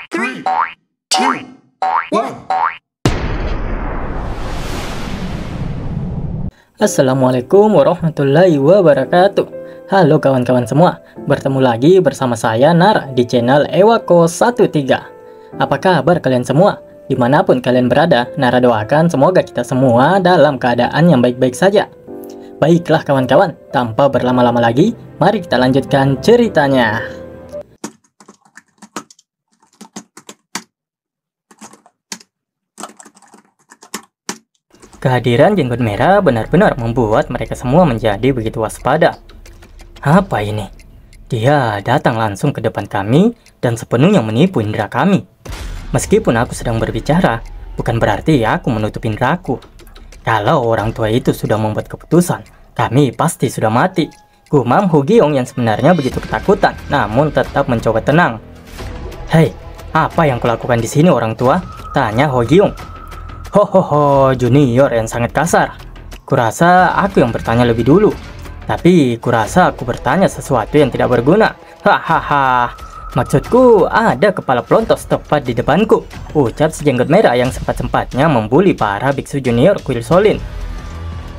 Three, two, one. Assalamualaikum warahmatullahi wabarakatuh. Halo kawan-kawan semua, bertemu lagi bersama saya Nar di channel Ewako13. Apa kabar kalian semua? Dimanapun kalian berada, Nara doakan semoga kita semua dalam keadaan yang baik-baik saja. Baiklah kawan-kawan, tanpa berlama-lama lagi, mari kita lanjutkan ceritanya. Kehadiran jenggot merah benar-benar membuat mereka semua menjadi begitu waspada. Apa ini? Dia datang langsung ke depan kami dan sepenuhnya menipu indera kami. Meskipun aku sedang berbicara, bukan berarti aku menutup inderaku. Kalau orang tua itu sudah membuat keputusan, kami pasti sudah mati. Gumam Hu Giong yang sebenarnya begitu ketakutan, namun tetap mencoba tenang. Hei, apa yang kulakukan di sini orang tua? Tanya Hu Giong. Hohoho, junior yang sangat kasar. Kurasa aku yang bertanya lebih dulu. Tapi kurasa aku bertanya sesuatu yang tidak berguna. Hahaha. Maksudku ada kepala pelontos tepat di depanku. Ucap si jenggot merah yang sempat-sempatnya membuli para biksu junior kuil Shaolin.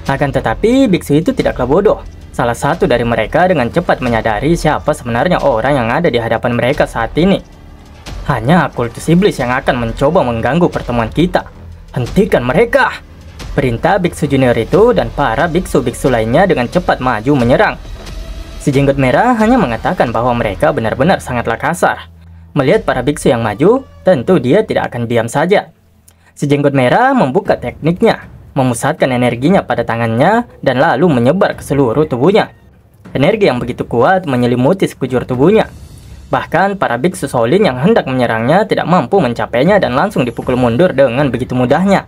Akan tetapi biksu itu tidaklah bodoh. Salah satu dari mereka dengan cepat menyadari siapa sebenarnya orang yang ada di hadapan mereka saat ini. Hanya kultus iblis yang akan mencoba mengganggu pertemuan kita. Hentikan mereka! Perintah biksu junior itu dan para biksu-biksu lainnya dengan cepat maju menyerang. Si jenggot merah hanya mengatakan bahwa mereka benar-benar sangatlah kasar. Melihat para biksu yang maju, tentu dia tidak akan diam saja. Si jenggot merah membuka tekniknya, memusatkan energinya pada tangannya dan lalu menyebar ke seluruh tubuhnya. Energi yang begitu kuat menyelimuti sekujur tubuhnya. Bahkan para biksu Shaolin yang hendak menyerangnya tidak mampu mencapainya dan langsung dipukul mundur dengan begitu mudahnya.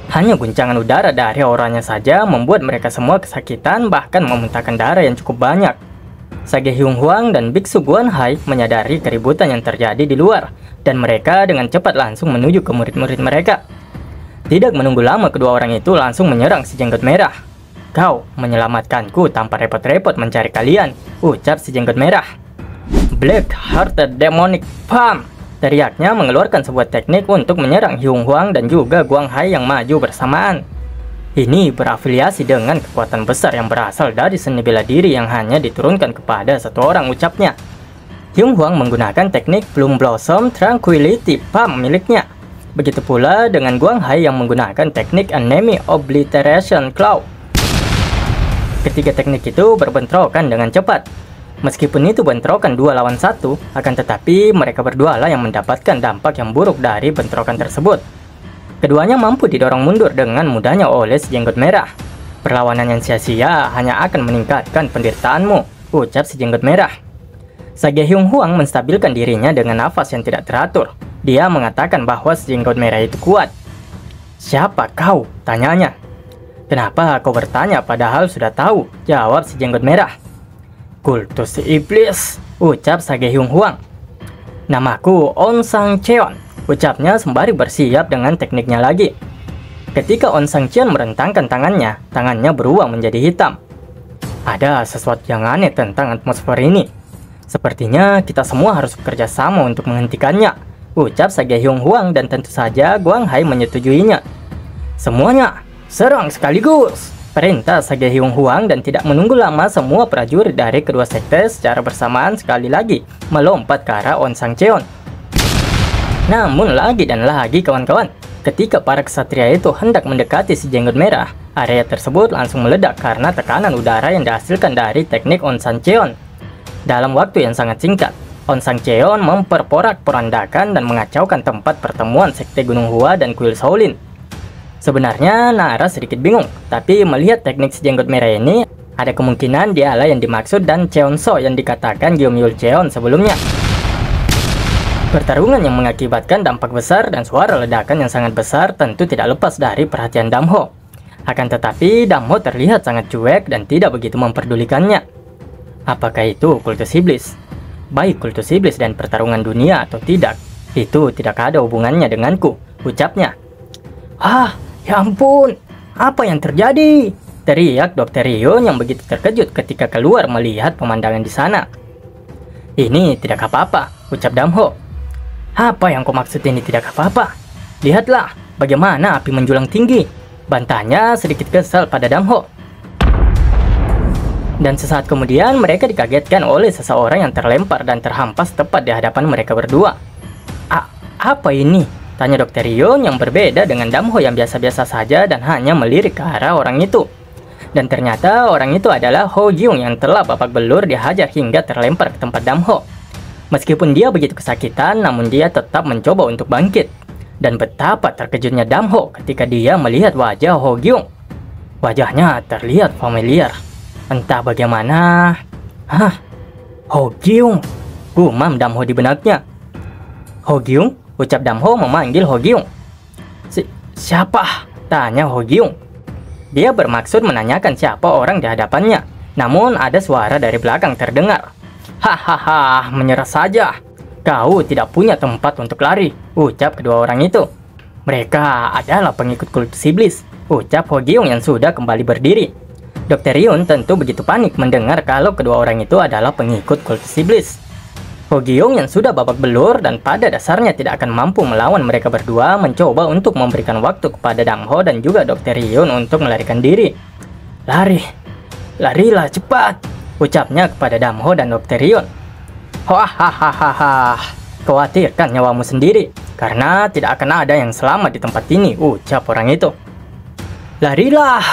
Hanya guncangan udara dari auranya saja membuat mereka semua kesakitan, bahkan memuntahkan darah yang cukup banyak. Sage Hyung Hwang dan biksu Guan Hai menyadari keributan yang terjadi di luar, dan mereka dengan cepat langsung menuju ke murid-murid mereka. Tidak menunggu lama, kedua orang itu langsung menyerang si jenggot merah. Kau menyelamatkanku tanpa repot-repot mencari kalian, ucap si jenggot merah. Black Hearted Demonic Palm, teriaknya mengeluarkan sebuah teknik untuk menyerang Hyung Hwang dan juga Guang Hai yang maju bersamaan. Ini berafiliasi dengan kekuatan besar yang berasal dari seni bela diri yang hanya diturunkan kepada satu orang, ucapnya. Hyung Hwang menggunakan teknik Bloom Blossom Tranquility Palm miliknya. Begitu pula dengan Guang Hai yang menggunakan teknik Enemy Obliteration Claw. Ketiga teknik itu berbentrokan dengan cepat. Meskipun itu bentrokan 2 lawan 1, akan tetapi mereka berdua lah yang mendapatkan dampak yang buruk dari bentrokan tersebut. Keduanya mampu didorong mundur dengan mudahnya oleh si jenggot merah. Perlawanan yang sia-sia hanya akan meningkatkan penderitaanmu, ucap si jenggot merah. Sage Hyung Hwang menstabilkan dirinya dengan nafas yang tidak teratur. Dia mengatakan bahwa si jenggot merah itu kuat. Siapa kau? Tanyanya. Kenapa kau bertanya padahal sudah tahu? Jawab si jenggot merah. Kultus iblis, ucap Sage Hyung Hwang. Namaku On Sang Cheon, ucapnya sembari bersiap dengan tekniknya lagi. Ketika On Sang Cheon merentangkan tangannya, tangannya berubah menjadi hitam. Ada sesuatu yang aneh tentang atmosfer ini. Sepertinya kita semua harus bekerja sama untuk menghentikannya, ucap Sage Hyung Hwang, dan tentu saja Guang Hai menyetujuinya. Semuanya, serang sekaligus! Perintah Sage Hyung Hwang, dan tidak menunggu lama semua prajurit dari kedua sekte secara bersamaan sekali lagi melompat ke arah On Sang Cheon. Namun lagi dan lagi kawan-kawan, ketika para ksatria itu hendak mendekati si jenggot merah, area tersebut langsung meledak karena tekanan udara yang dihasilkan dari teknik On Sang Cheon. Dalam waktu yang sangat singkat, On Sang Cheon memperporak-porandakan dan mengacaukan tempat pertemuan sekte Gunung Hua dan kuil Shaolin. Sebenarnya Nara sedikit bingung, tapi melihat teknik si jenggot merah ini, ada kemungkinan dialah yang dimaksud dan Cheon So yang dikatakan Gyeomyul Cheon sebelumnya. Pertarungan yang mengakibatkan dampak besar dan suara ledakan yang sangat besar tentu tidak lepas dari perhatian Damho. Akan tetapi Damho terlihat sangat cuek dan tidak begitu memperdulikannya. Apakah itu kultus iblis? Baik kultus iblis dan pertarungan dunia atau tidak, itu tidak ada hubungannya denganku, ucapnya. Ya ampun, apa yang terjadi? Teriak Dr. Ryo yang begitu terkejut ketika keluar melihat pemandangan di sana. Ini tidak apa-apa, ucap Damho. Apa yang kau maksud ini tidak apa-apa? Lihatlah bagaimana api menjulang tinggi, bantahnya sedikit kesal pada Damho. Dan sesaat kemudian mereka dikagetkan oleh seseorang yang terlempar dan terhampas tepat di hadapan mereka berdua. Apa ini? Tanya Dr. Ryun yang berbeda dengan Damho yang biasa-biasa saja dan hanya melirik ke arah orang itu. Dan ternyata orang itu adalah Ho Gyung yang telah babak belur dihajar hingga terlempar ke tempat Damho. Meskipun dia begitu kesakitan, namun dia tetap mencoba untuk bangkit. Dan betapa terkejutnya Damho ketika dia melihat wajah Ho Gyung. Wajahnya terlihat familiar. Entah bagaimana. Ho Gyung, gumam Damho di benaknya. Ho Gyung, ucap Damho memanggil Ho Gyung. Siapa? Tanya Ho Gyung. Dia bermaksud menanyakan siapa orang di hadapannya. Namun ada suara dari belakang terdengar. Hahaha, menyerah saja. Kau tidak punya tempat untuk lari, ucap kedua orang itu. Mereka adalah pengikut kultus iblis, ucap Ho Gyung yang sudah kembali berdiri. Dr. Ryun tentu begitu panik mendengar kalau kedua orang itu adalah pengikut kultus iblis. Ho Gyung yang sudah babak belur dan pada dasarnya tidak akan mampu melawan mereka berdua mencoba untuk memberikan waktu kepada Damho dan juga Dr. Ryun untuk melarikan diri. Larilah cepat, ucapnya kepada Damho dan Dr. Ryun. Hahaha, khawatirkan nyawamu sendiri karena tidak akan ada yang selamat di tempat ini, ucap orang itu. Larilah,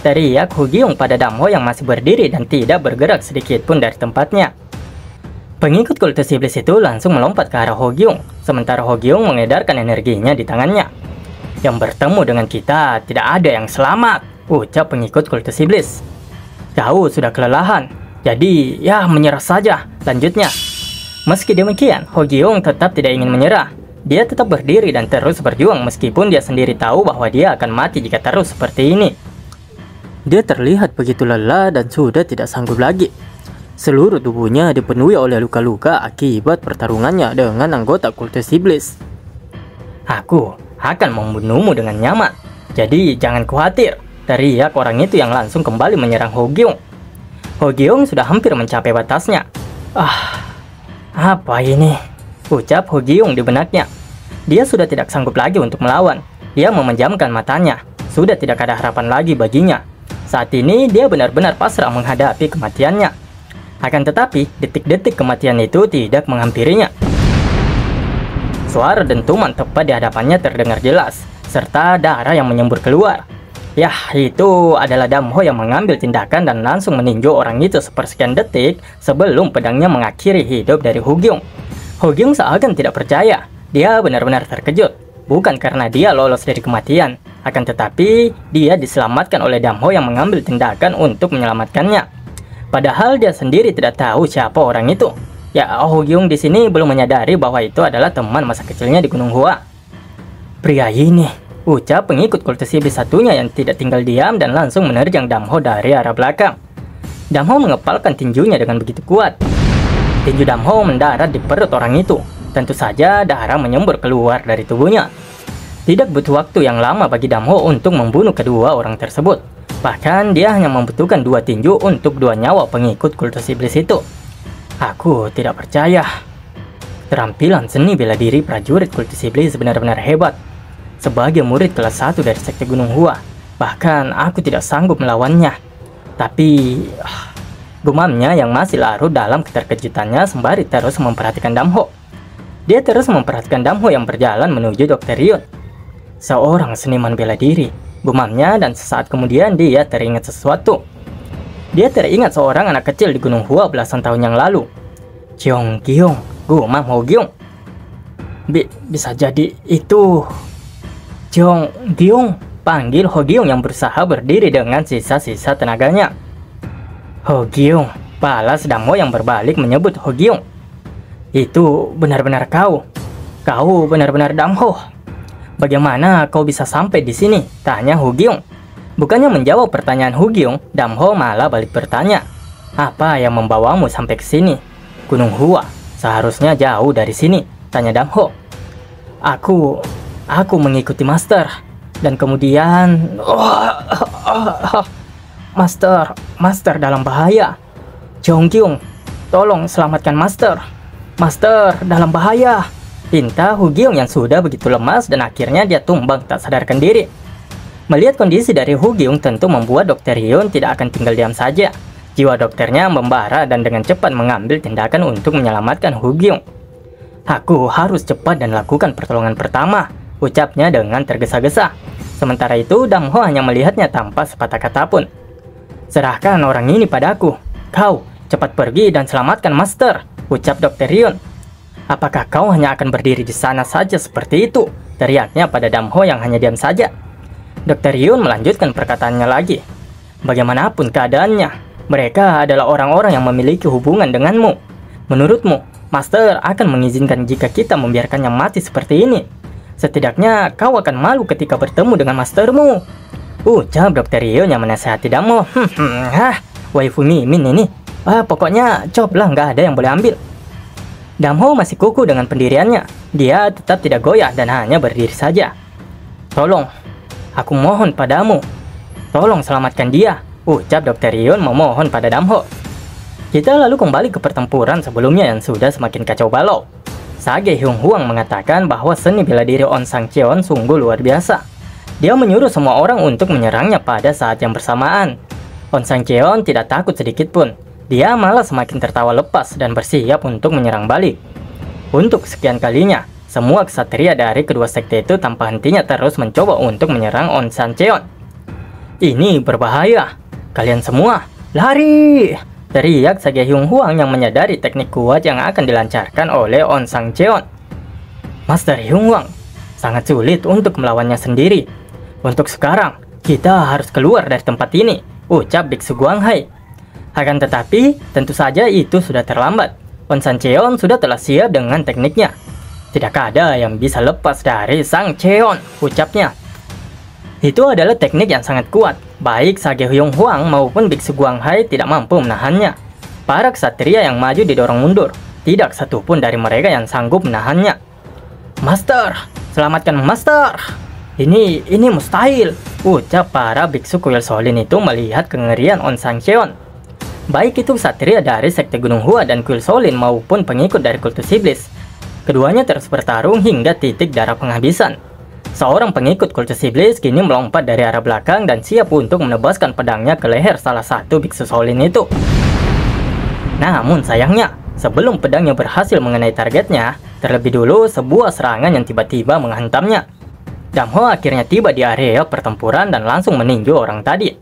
teriak Ho Gyung pada Damho yang masih berdiri dan tidak bergerak sedikit pun dari tempatnya. Pengikut kultus iblis itu langsung melompat ke arah Ho Gyung, sementara Ho Gyung mengedarkan energinya di tangannya. Yang bertemu dengan kita tidak ada yang selamat, ucap pengikut kultus iblis. Kau sudah kelelahan, jadi ya menyerah saja, lanjutnya. Meski demikian, Ho Gyung tetap tidak ingin menyerah. Dia tetap berdiri dan terus berjuang meskipun dia sendiri tahu bahwa dia akan mati jika terus seperti ini. Dia terlihat begitu lelah dan sudah tidak sanggup lagi. Seluruh tubuhnya dipenuhi oleh luka-luka akibat pertarungannya dengan anggota kultus iblis. Aku akan membunuhmu dengan nyaman, jadi jangan khawatir, teriak orang itu yang langsung kembali menyerang Ho Gyung. Ho Gyung sudah hampir mencapai batasnya. Apa ini? Ucap Ho Gyung di benaknya. Dia sudah tidak sanggup lagi untuk melawan. Dia memejamkan matanya. Sudah tidak ada harapan lagi baginya. Saat ini dia benar-benar pasrah menghadapi kematiannya. Akan tetapi, detik-detik kematian itu tidak menghampirinya. Suara dentuman tepat di hadapannya terdengar jelas, serta darah yang menyembur keluar. Yah, itu adalah Damho yang mengambil tindakan dan langsung meninju orang itu sepersekian detik sebelum pedangnya mengakhiri hidup dari Ho Gyung. Ho Gyung seakan tidak percaya. Dia benar-benar terkejut. Bukan karena dia lolos dari kematian, akan tetapi dia diselamatkan oleh Damho yang mengambil tindakan untuk menyelamatkannya. Padahal dia sendiri tidak tahu siapa orang itu. Ya, Ho Gyung di sini belum menyadari bahwa itu adalah teman masa kecilnya di Gunung Hua. Pria ini, ucap pengikut kultus iblis satunya yang tidak tinggal diam dan langsung menerjang Damho dari arah belakang. Damho mengepalkan tinjunya dengan begitu kuat. Tinju Damho mendarat di perut orang itu. Tentu saja darah menyembur keluar dari tubuhnya. Tidak butuh waktu yang lama bagi Damho untuk membunuh kedua orang tersebut. Bahkan dia hanya membutuhkan 2 tinju untuk 2 nyawa pengikut kultus iblis itu. Aku tidak percaya. Keterampilan seni bela diri prajurit kultus iblis benar-benar hebat. Sebagai murid kelas 1 dari sekte Gunung Hua, bahkan aku tidak sanggup melawannya. Tapi gumamnya yang masih larut dalam keterkejutannya sembari terus memperhatikan Damho. Dia terus memperhatikan Damho yang berjalan menuju Dr. Ryun. Seorang seniman bela diri, gumamnya, dan sesaat kemudian dia teringat sesuatu. Dia teringat seorang anak kecil di Gunung Hua belasan tahun yang lalu. Cheong Gyung, gumam Ho Gyung. Bisa jadi itu Cheong Gyung, panggil Ho Gyung yang berusaha berdiri dengan sisa-sisa tenaganya. Ho Gyung, balas Damho yang berbalik menyebut Ho Gyung. Itu benar-benar kau. Kau benar-benar Damho. Bagaimana kau bisa sampai di sini? Tanya Ho Gyung. Bukannya menjawab pertanyaan Ho Gyung, Damho malah balik bertanya. Apa yang membawamu sampai ke sini? Gunung Hua, seharusnya jauh dari sini, tanya Damho. Aku mengikuti Master. Dan kemudian... Master dalam bahaya. Cheong Gyung, Tolong selamatkan Master. Master dalam bahaya. Pinta Hu Giong yang sudah begitu lemas dan akhirnya dia tumbang tak sadarkan diri. Melihat kondisi dari Hu Giong tentu membuat Dr. Hyun tidak akan tinggal diam saja. Jiwa dokternya membara dan dengan cepat mengambil tindakan untuk menyelamatkan Hu Giong. Aku harus cepat dan lakukan pertolongan pertama, ucapnya dengan tergesa-gesa. Sementara itu Dam Ho hanya melihatnya tanpa sepatah kata pun. Serahkan orang ini padaku. Kau cepat pergi dan selamatkan Master, ucap Dr. Hyun. Apakah kau hanya akan berdiri di sana saja seperti itu? Teriaknya pada Dam Ho yang hanya diam saja. Dr. Hyun melanjutkan perkataannya lagi. Bagaimanapun keadaannya, mereka adalah orang-orang yang memiliki hubungan denganmu. Menurutmu, Master akan mengizinkan jika kita membiarkannya mati seperti ini? Setidaknya kau akan malu ketika bertemu dengan Mastermu, ucap Dr. Hyun yang menasihati Dam Ho. Waifu Mimin ini. Pokoknya coplah, nggak ada yang boleh ambil. Dam Ho masih kukuh dengan pendiriannya. Dia tetap tidak goyah dan hanya berdiri saja. Tolong, aku mohon padamu. Tolong selamatkan dia, ucap Dr. Hyun memohon pada Dam Ho. Kita lalu kembali ke pertempuran sebelumnya yang sudah semakin kacau balau. Sage Hyung Hwang mengatakan bahwa seni bela diri On Sang Cheon sungguh luar biasa. Dia menyuruh semua orang untuk menyerangnya pada saat yang bersamaan. On Sang Cheon tidak takut sedikit pun. Dia malah semakin tertawa lepas dan bersiap untuk menyerang balik. Untuk sekian kalinya, semua ksatria dari kedua sekte itu tanpa hentinya terus mencoba untuk menyerang On Sang Cheon. Ini berbahaya. Kalian semua, lari! Teriak Sage Hyung Hwang yang menyadari teknik kuat yang akan dilancarkan oleh On Sang Cheon. Master Hyung Hwang, sangat sulit untuk melawannya sendiri. Untuk sekarang, kita harus keluar dari tempat ini, ucap Biksu Guanghai. Akan tetapi, tentu saja itu sudah terlambat. On Sang Cheon sudah telah siap dengan tekniknya. Tidak ada yang bisa lepas dari Sang Cheon, ucapnya. Itu adalah teknik yang sangat kuat. Baik Sage Hyung Hwang maupun Biksu Guanghai tidak mampu menahannya. Para ksatria yang maju didorong mundur. Tidak satupun dari mereka yang sanggup menahannya. Master, selamatkan Master. Ini mustahil, ucap para biksu kuil Solin itu melihat kengerian On Sang Cheon. Baik itu ksatria dari sekte Gunung Hua dan kuil Solin maupun pengikut dari kultus iblis. Keduanya terus bertarung hingga titik darah penghabisan. Seorang pengikut kultus iblis kini melompat dari arah belakang dan siap untuk menebaskan pedangnya ke leher salah satu biksu Solin itu. Namun sayangnya, sebelum pedangnya berhasil mengenai targetnya, terlebih dulu sebuah serangan yang tiba-tiba menghantamnya. Dam Ho akhirnya tiba di area pertempuran dan langsung meninju orang tadi.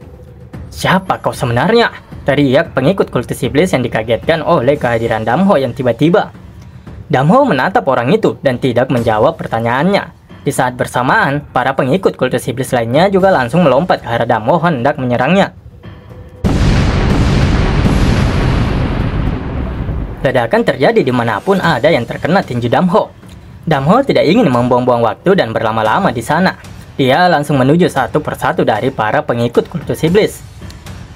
Siapa kau sebenarnya? Teriak pengikut kultus iblis yang dikagetkan oleh kehadiran Dam Ho yang tiba-tiba. Dam Ho menatap orang itu dan tidak menjawab pertanyaannya. Di saat bersamaan, para pengikut kultus iblis lainnya juga langsung melompat ke arah Dam Ho hendak menyerangnya. Ledakan terjadi dimanapun ada yang terkena tinju Dam Ho. Dam Ho tidak ingin membuang-buang waktu dan berlama-lama di sana. Dia langsung menuju satu persatu dari para pengikut kultus iblis.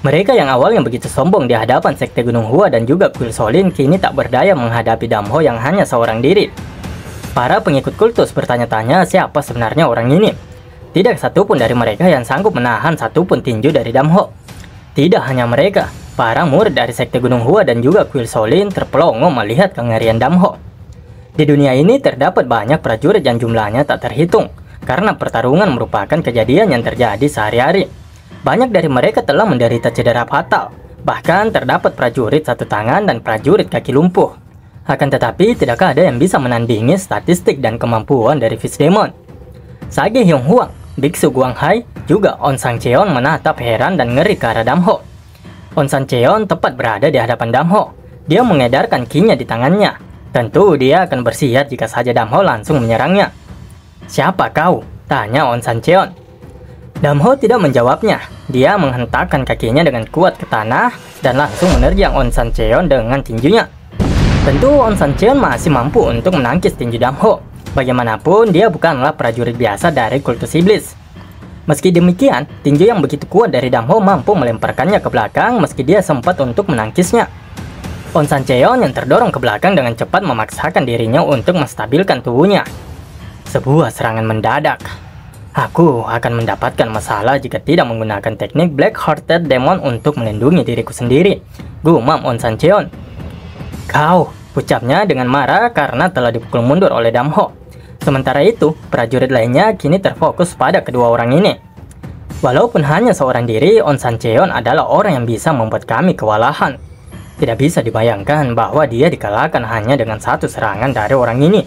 Mereka yang awalnya begitu sombong di hadapan sekte Gunung Hua dan juga kuil Solin kini tak berdaya menghadapi Dam Ho yang hanya seorang diri. Para pengikut kultus bertanya-tanya siapa sebenarnya orang ini. Tidak satupun dari mereka yang sanggup menahan satupun tinju dari Dam Ho. Tidak hanya mereka, para murid dari sekte Gunung Hua dan juga kuil Solin terpelongo melihat kengerian Dam Ho. Di dunia ini terdapat banyak prajurit yang jumlahnya tak terhitung, karena pertarungan merupakan kejadian yang terjadi sehari-hari. Banyak dari mereka telah menderita cedera fatal, bahkan terdapat prajurit satu tangan dan prajurit kaki lumpuh. Akan tetapi, tidak ada yang bisa menandingi statistik dan kemampuan dari Fish Demon. Sage Hyung Hwang, Biksu Guanghai, juga On Sang Cheon menatap heran dan ngeri ke arah Dam Ho. On Sang Cheon tepat berada di hadapan Dam Ho. Dia mengedarkan ki-nya di tangannya. Tentu dia akan bersiap jika saja Dam Ho langsung menyerangnya. Siapa kau? Tanya On Sang Cheon. Dam Ho tidak menjawabnya. Dia menghentakkan kakinya dengan kuat ke tanah dan langsung menerjang On Sang Cheon dengan tinjunya. Tentu On Sang Cheon masih mampu untuk menangkis tinju Dam Ho. Bagaimanapun dia bukanlah prajurit biasa dari kultus iblis. Meski demikian, tinju yang begitu kuat dari Dam Ho mampu melemparkannya ke belakang meski dia sempat untuk menangkisnya. On Sang Cheon yang terdorong ke belakang dengan cepat memaksakan dirinya untuk menstabilkan tubuhnya. Sebuah serangan mendadak. Aku akan mendapatkan masalah jika tidak menggunakan teknik Black Hearted Demon untuk melindungi diriku sendiri, gumam On Sang Cheon. Kau, ucapnya dengan marah karena telah dipukul mundur oleh Damho. Sementara itu, prajurit lainnya kini terfokus pada kedua orang ini. Walaupun hanya seorang diri, On Sancheon adalah orang yang bisa membuat kami kewalahan. Tidak bisa dibayangkan bahwa dia dikalahkan hanya dengan satu serangan dari orang ini.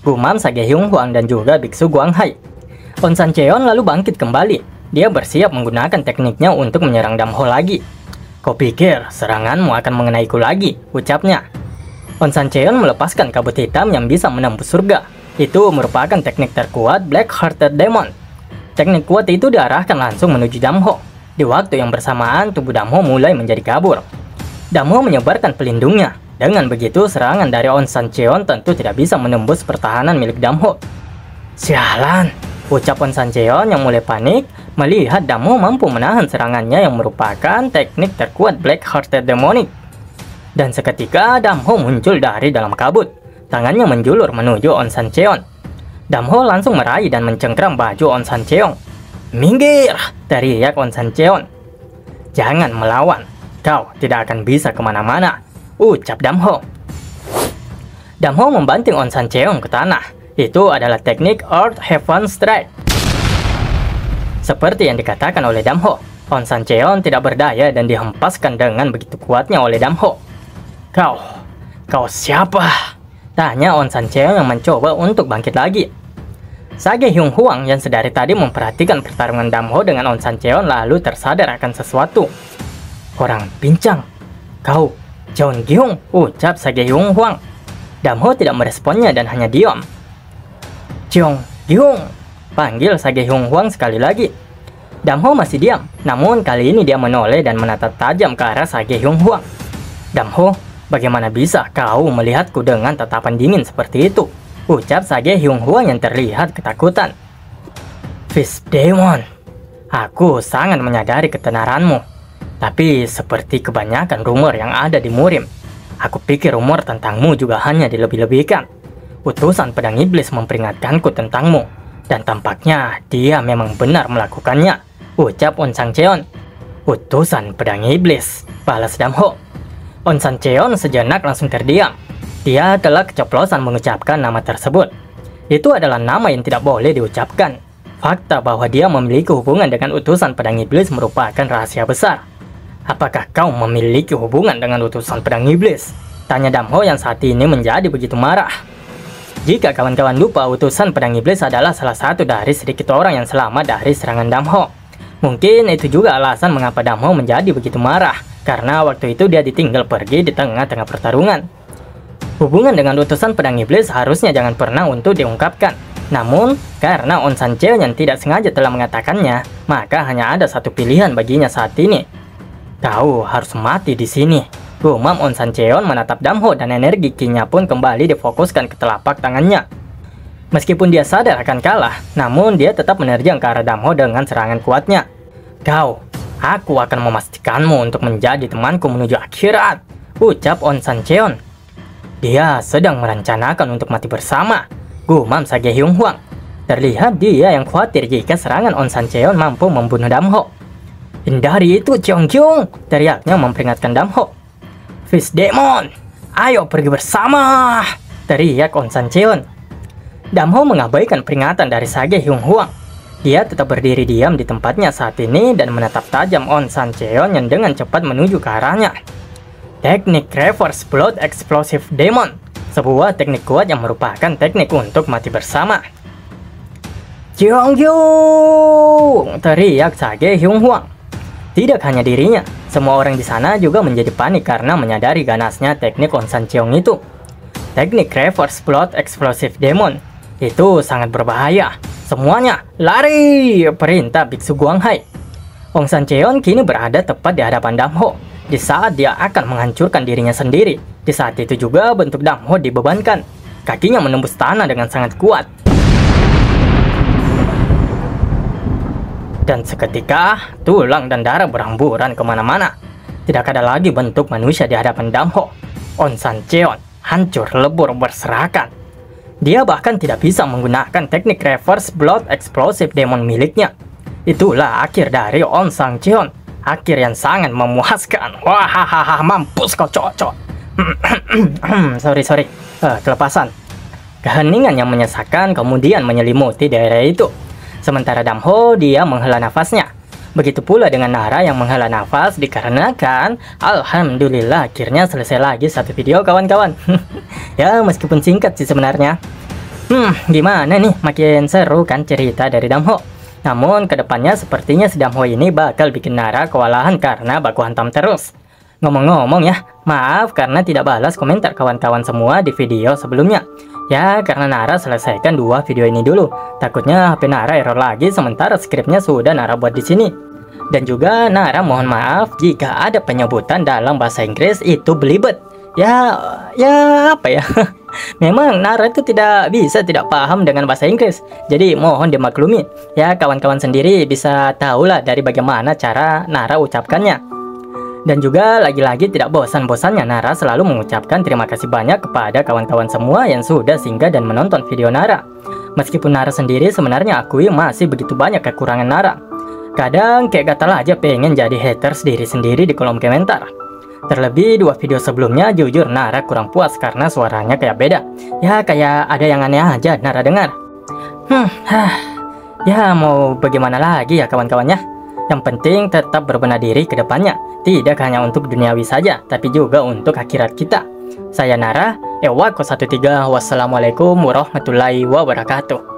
Gumam Sage Hyung Hwang dan juga Biksu Guanghai. On Sancheon lalu bangkit kembali. Dia bersiap menggunakan tekniknya untuk menyerang Damho lagi. Kau pikir seranganmu akan mengenaiku lagi, ucapnya. On Sancheon melepaskan kabut hitam yang bisa menembus surga. Itu merupakan teknik terkuat Black Hearted Demon. Teknik kuat itu diarahkan langsung menuju Damho. Di waktu yang bersamaan, tubuh Damho mulai menjadi kabur. Damho menyebarkan pelindungnya. Dengan begitu, serangan dari On Sancheon tentu tidak bisa menembus pertahanan milik Damho. Sialan, ucap On Sancheon yang mulai panik melihat Damho mampu menahan serangannya yang merupakan teknik terkuat Black Hearted Demonic. Dan seketika Damho muncul dari dalam kabut. Tangannya menjulur menuju On Sancheon. Damho langsung meraih dan mencengkram baju On Sancheon. Minggir, teriak On Sancheon. Jangan melawan, kau tidak akan bisa kemana-mana, ucap Damho. Damho membanting On Sancheon ke tanah. Itu adalah teknik Earth Heaven Strike. Seperti yang dikatakan oleh Damho, On Sancheon tidak berdaya dan dihempaskan dengan begitu kuatnya oleh Damho. Kau siapa? Tanya On Sancheon yang mencoba untuk bangkit lagi. Sage Hyung Hwang yang sedari tadi memperhatikan pertarungan Damho dengan On Sancheon lalu tersadar akan sesuatu. Orang pincang. Kau, Jeon Gyung, ucap Sage Hyung Hwang. Damho tidak meresponnya dan hanya diam. Jeon Gyung, panggil Sage Hyung Hwang sekali lagi. Damho masih diam, namun kali ini dia menoleh dan menatap tajam ke arah Sage Hyung Hwang. Damho, bagaimana bisa kau melihatku dengan tatapan dingin seperti itu? Ucap Sage Hyung Hwang yang terlihat ketakutan. Fist Demon, aku sangat menyadari ketenaranmu. Tapi seperti kebanyakan rumor yang ada di Murim, aku pikir rumor tentangmu juga hanya dilebih-lebihkan. Utusan pedang iblis memperingatkanku tentangmu, dan tampaknya dia memang benar melakukannya, ucap On Sancheon. Utusan pedang iblis, balas Damho. On Sancheon sejenak langsung terdiam. Dia telah keceplosan mengucapkan nama tersebut. Itu adalah nama yang tidak boleh diucapkan. Fakta bahwa dia memiliki hubungan dengan utusan pedang iblis merupakan rahasia besar. Apakah kau memiliki hubungan dengan utusan pedang iblis? Tanya Damho yang saat ini menjadi begitu marah. Jika kawan-kawan lupa, utusan pedang iblis adalah salah satu dari sedikit orang yang selamat dari serangan Damho. Mungkin itu juga alasan mengapa Damho menjadi begitu marah. Karena waktu itu dia ditinggal pergi di tengah-tengah pertarungan. Hubungan dengan utusan pedang iblis harusnya jangan pernah untuk diungkapkan. Namun, karena On Sancheon yang tidak sengaja telah mengatakannya, maka hanya ada satu pilihan baginya saat ini. Kau harus mati di sini. Gumam On Sancheon menatap Damho dan energi ki-nya pun kembali difokuskan ke telapak tangannya. Meskipun dia sadar akan kalah, namun dia tetap menerjang ke arah Damho dengan serangan kuatnya. Aku akan memastikanmu untuk menjadi temanku menuju akhirat, ucap On Sancheon. Dia sedang merencanakan untuk mati bersama, gumam Sage Hyung Hwang. Terlihat dia yang khawatir jika serangan On Sancheon mampu membunuh Damho. Hindari itu, Jeon Gyung, teriaknya memperingatkan Damho. Fist Demon, ayo pergi bersama, teriak On Sancheon. Damho mengabaikan peringatan dari Sage Hyung Hwang. Dia tetap berdiri diam di tempatnya saat ini dan menatap tajam On Sancheon yang dengan cepat menuju ke arahnya. Teknik Reverse Blood Explosive Demon, sebuah teknik kuat yang merupakan teknik untuk mati bersama. Jeonggyung, teriak Sage Hyung Hwang. Tidak hanya dirinya, semua orang di sana juga menjadi panik karena menyadari ganasnya teknik On Sancheon itu. Teknik Reverse Blood Explosive Demon itu sangat berbahaya. Semuanya, lari! Perintah Biksu Guanghai. On Sancheon kini berada tepat di hadapan Damho, di saat dia akan menghancurkan dirinya sendiri. Di saat itu juga bentuk Damho dibebankan. Kakinya menembus tanah dengan sangat kuat. Dan seketika, tulang dan darah berhamburan kemana-mana. Tidak ada lagi bentuk manusia di hadapan Damho. On Sancheon hancur lebur berserakan. Dia bahkan tidak bisa menggunakan teknik Reverse Blood Explosive Demon miliknya. Itulah akhir dari On Sancheon. Akhir yang sangat memuaskan. Wahahaha, mampus kau cocok. Sorry, kelepasan. Keheningan yang menyesakkan kemudian menyelimuti daerah itu. Sementara Damho, dia menghela nafasnya. Begitu pula dengan Nara yang menghela nafas dikarenakan alhamdulillah akhirnya selesai lagi satu video kawan-kawan. Ya meskipun singkat sih sebenarnya. Gimana nih, makin seru kan cerita dari Damho. Namun kedepannya sepertinya si Damho ini bakal bikin Nara kewalahan karena baku hantam terus. Ngomong-ngomong ya, maaf karena tidak balas komentar kawan-kawan semua di video sebelumnya. Ya, karena Nara selesaikan 2 video ini dulu. Takutnya HP Nara error lagi sementara skripnya sudah Nara buat di sini. Dan juga Nara mohon maaf jika ada penyebutan dalam bahasa Inggris itu belibet. Ya apa ya? Memang Nara itu tidak paham dengan bahasa Inggris. Jadi mohon dimaklumi. Ya, kawan-kawan sendiri bisa tahulah dari bagaimana cara Nara ucapkannya. Dan juga lagi-lagi tidak bosan-bosannya Nara selalu mengucapkan terima kasih banyak kepada kawan-kawan semua yang sudah singgah dan menonton video Nara. Meskipun Nara sendiri sebenarnya akui masih begitu banyak kekurangan Nara. Kadang kayak gatal aja pengen jadi haters diri sendiri di kolom komentar. Terlebih 2 video sebelumnya jujur Nara kurang puas karena suaranya kayak beda. Ya kayak ada yang aneh aja Nara dengar. Ya mau bagaimana lagi ya kawan-kawannya. Yang penting tetap berbenah diri ke depannya. Tidak hanya untuk duniawi saja, tapi juga untuk akhirat kita. Saya Nara, Ewako 13. Wassalamualaikum warahmatullahi wabarakatuh.